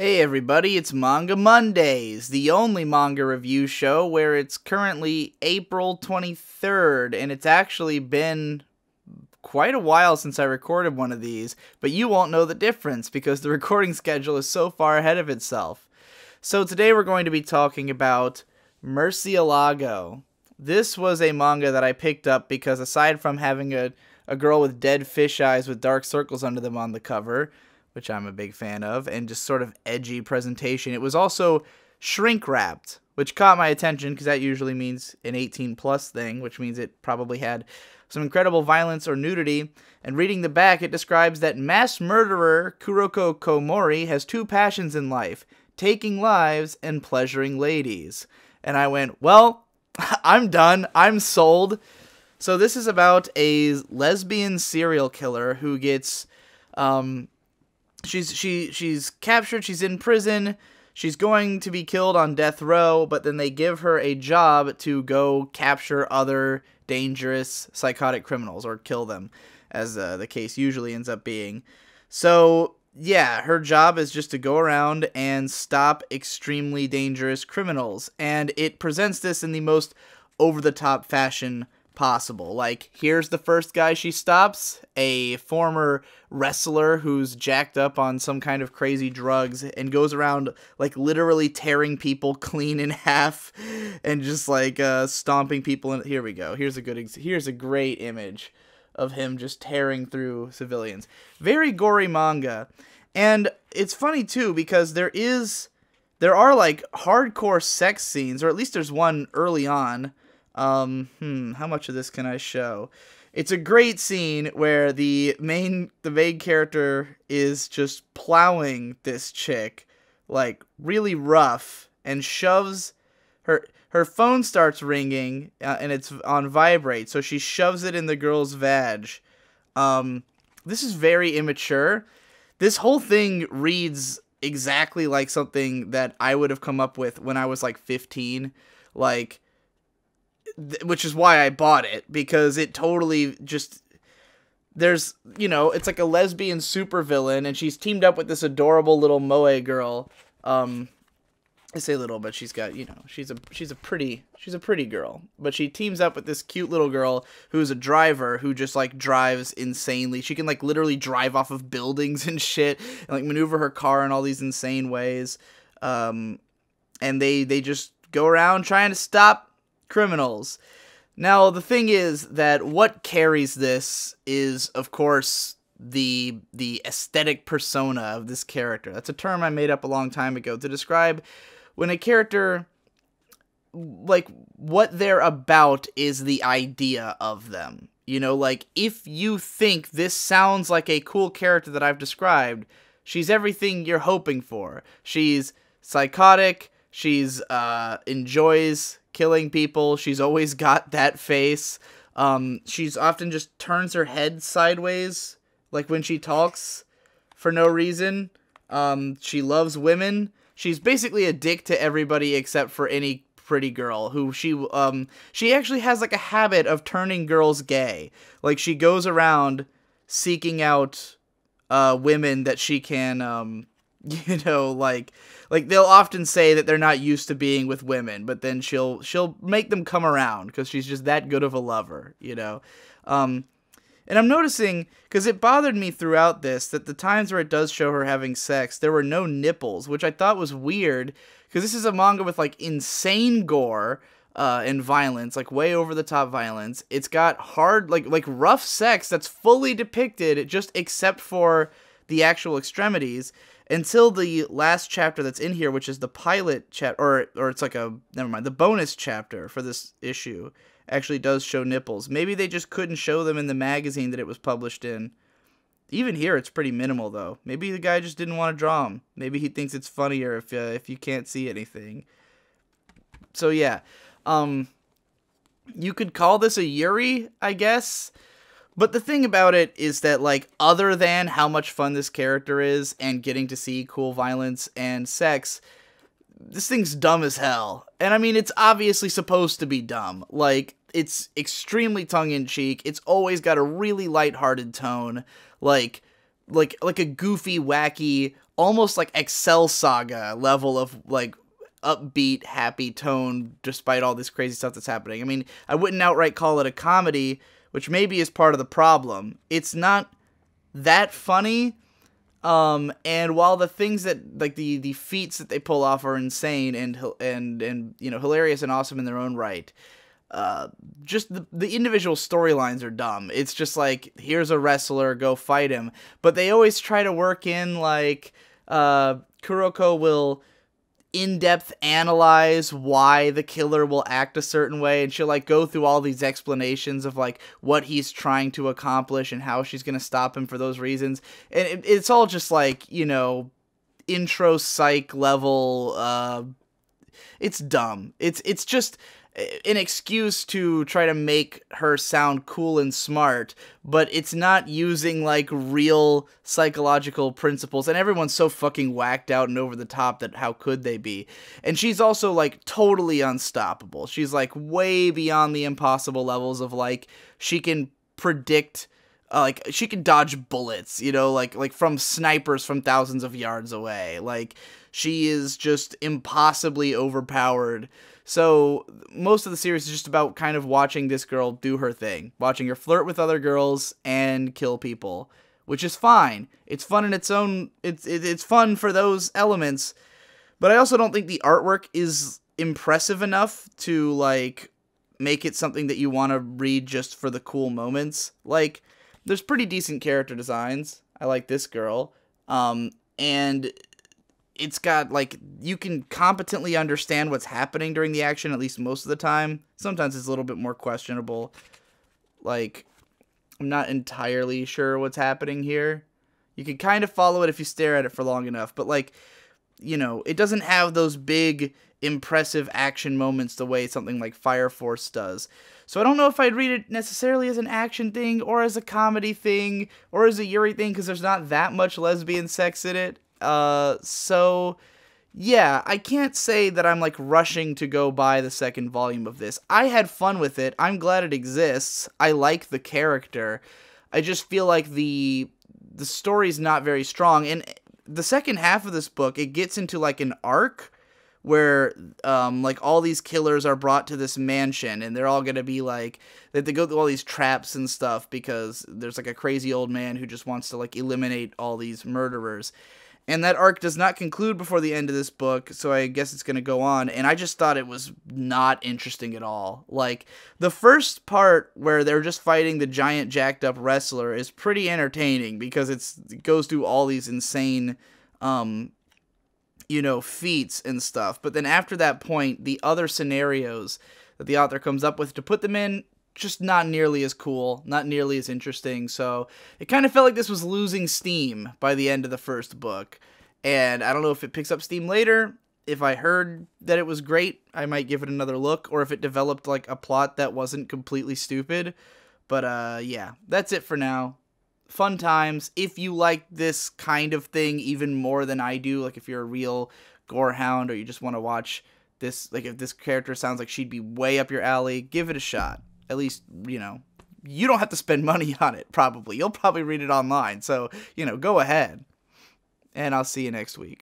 Hey everybody, it's Manga Mondays, the only manga review show where it's currently April 23rd, and it's actually been quite a while since I recorded one of these, but you won't know the difference because the recording schedule is so far ahead of itself. So today we're going to be talking about Murcielago. This was a manga that I picked up because aside from having a girl with dead fish eyes with dark circles under them on the cover, which I'm a big fan of, and just sort of edgy presentation, it was also shrink-wrapped, which caught my attention because that usually means an 18-plus thing, which means it probably had some incredible violence or nudity. And reading the back, it describes that mass murderer Kuroko Komori has two passions in life, taking lives and pleasuring ladies. And I went, well, I'm done. I'm sold. So this is about a lesbian serial killer who gets... She's captured, she's in prison, she's going to be killed on death row, but then they give her a job to go capture other dangerous psychotic criminals, or kill them, as the case usually ends up being. So, yeah, her job is just to go around and stop extremely dangerous criminals, and it presents this in the most over-the-top fashion possible. Like, here's the first guy she stops, a former wrestler who's jacked up on some kind of crazy drugs and goes around like literally tearing people clean in half and just like stomping people in. Here we go. Here's a great image of him just tearing through civilians. Very gory manga. And it's funny too because there are like hardcore sex scenes, or at least there's one early on. How much of this can I show? It's a great scene where the main character is just plowing this chick, like, really rough, and shoves her phone starts ringing, and it's on vibrate, so she shoves it in the girl's vag. This is very immature. This whole thing reads exactly like something that I would have come up with when I was, like, 15, like... which is why I bought it, because it totally just, there's, you know, it's like a lesbian supervillain, and she's teamed up with this adorable little moe girl. I say little, but she's got, you know, she's a pretty girl, but she teams up with this cute little girl who's a driver who just like drives insanely. She can like literally drive off of buildings and shit, and like maneuver her car in all these insane ways. And they just go around trying to stop criminals. Now, the thing is that what carries this is, of course, the aesthetic persona of this character. That's a term I made up a long time ago to describe when a character, like, what they're about is the idea of them. You know, like, if you think this sounds like a cool character that I've described, she's everything you're hoping for. She's psychotic, she's, enjoys killing people, she's always got that face, she's often just turns her head sideways, like when she talks, for no reason, she loves women, she's basically a dick to everybody except for any pretty girl, who she actually has like a habit of turning girls gay, like she goes around seeking out, women that she can, you know, like they'll often say that they're not used to being with women, but then she'll make them come around because she's just that good of a lover, you know. And I'm noticing, because it bothered me throughout this, that the times where it does show her having sex, there were no nipples, which I thought was weird, because this is a manga with like insane gore and violence, like way over the top violence. It's got hard, like rough sex that's fully depicted, just except for the actual extremities. Until the last chapter that's in here, which is the pilot chapter, or it's like the bonus chapter for this issue, actually does show nipples. Maybe they just couldn't show them in the magazine that it was published in. Even here, it's pretty minimal, though. Maybe the guy just didn't want to draw them. Maybe he thinks it's funnier if you can't see anything. So, yeah. You could call this a Yuri, I guess. But the thing about it is that, like, other than how much fun this character is and getting to see cool violence and sex, this thing's dumb as hell. And I mean, it's obviously supposed to be dumb. Like, it's extremely tongue-in-cheek. It's always got a really lighthearted tone. Like a goofy, wacky, almost like Excel Saga level of like upbeat, happy tone despite all this crazy stuff that's happening. I mean, I wouldn't outright call it a comedy, which maybe is part of the problem. It's not that funny. And while the things that, like, the feats that they pull off are insane and you know, hilarious and awesome in their own right, just the individual storylines are dumb. It's just like, here's a wrestler, go fight him. But they always try to work in, like, Kuroko will in-depth analyze why the killer will act a certain way, and she'll like go through all these explanations of like what he's trying to accomplish and how she's gonna stop him for those reasons. And it's all just like, you know, intro psych level. It's dumb. It's just an excuse to try to make her sound cool and smart, but it's not using like real psychological principles, and everyone's so fucking whacked out and over the top that how could they be? And she's also like totally unstoppable. She's like way beyond the impossible levels of like she can predict like she can dodge bullets, you know, like from snipers from thousands of yards away. Like she is just impossibly overpowered. So most of the series is just about kind of watching this girl do her thing, watching her flirt with other girls and kill people, which is fine. It's fun in its own. It's fun for those elements, but I also don't think the artwork is impressive enough to like make it something that you want to read just for the cool moments. Like, there's pretty decent character designs. I like this girl, and it's got, like, you can competently understand what's happening during the action, at least most of the time. Sometimes it's a little bit more questionable. Like, I'm not entirely sure what's happening here. You can kind of follow it if you stare at it for long enough, but, like, you know, it doesn't have those big, impressive action moments the way something like Fire Force does. So I don't know if I'd read it necessarily as an action thing, or as a comedy thing, or as a Yuri thing, because there's not that much lesbian sex in it. So, yeah, I can't say that I'm, like, rushing to go buy the second volume of this. I had fun with it. I'm glad it exists. I like the character. I just feel like the story's not very strong. And the second half of this book, it gets into, like, an arc where, like, all these killers are brought to this mansion, and they're all gonna be, like, they have to go through all these traps and stuff because there's, like, a crazy old man who just wants to, like, eliminate all these murderers. And that arc does not conclude before the end of this book, so I guess it's going to go on. And I just thought it was not interesting at all. Like, the first part where they're just fighting the giant jacked up wrestler is pretty entertaining because it goes through all these insane, you know, feats and stuff. But then after that point, the other scenarios that the author comes up with to put them in, just not nearly as cool, not nearly as interesting. So it kind of felt like this was losing steam by the end of the first book. And I don't know if it picks up steam later. If I heard that it was great, I might give it another look, or if it developed like a plot that wasn't completely stupid. But yeah, that's it for now. Fun times. If you like this kind of thing even more than I do, like if you're a real gore hound or you just want to watch this, like if this character sounds like she'd be way up your alley, give it a shot. At least, you know, you don't have to spend money on it, probably. You'll probably read it online, so, you know, go ahead. And I'll see you next week.